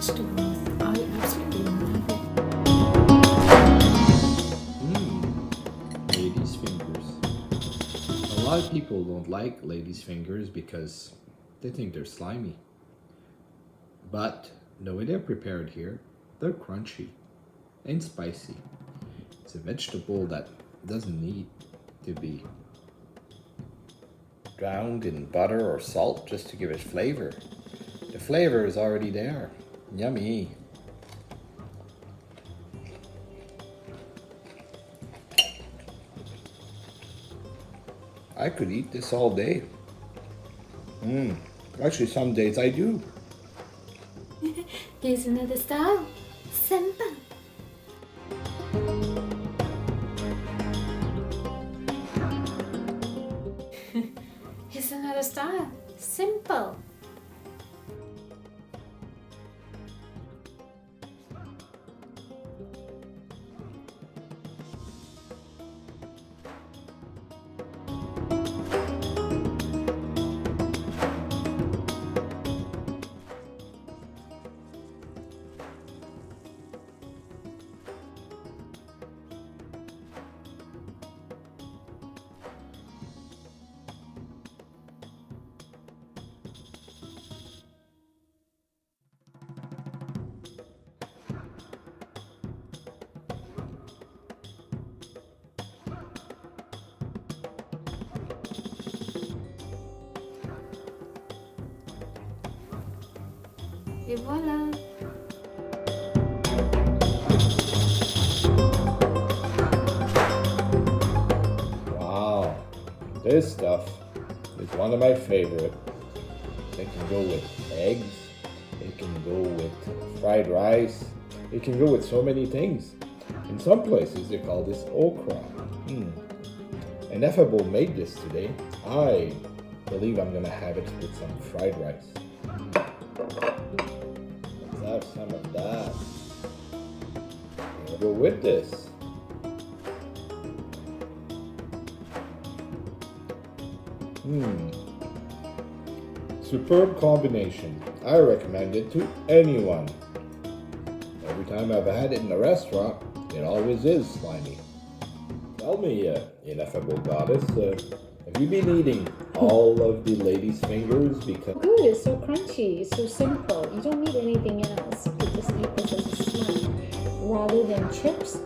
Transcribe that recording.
vegetables. I absolutely love it. Ladies' fingers. A lot of people don't like ladies' fingers because they think they're slimy. But the way they're prepared here, they're crunchy and spicy. It's a vegetable that doesn't need to be drowned in butter or salt just to give it flavor. The flavor is already there. Yummy. I could eat this all day. Actually, some days I do. Here's another style. Simple. Here's another style. Simple. Et voilà. Wow, this stuff is one of my favorite. It can go with eggs, it can go with fried rice, it can go with so many things. In some places they call this okra. Ineffable made this today. I believe I'm gonna have it with some fried rice. Let's have some of that. We'll go with this. Superb combination. I recommend it to anyone. Every time I've had it in a restaurant, it always is slimy. Tell me, ineffable goddess, have you been eating all of the lady's fingers because... Good, it's so crunchy, it's so simple. You don't need anything else. You could just eat this as a snack. Rather than chips,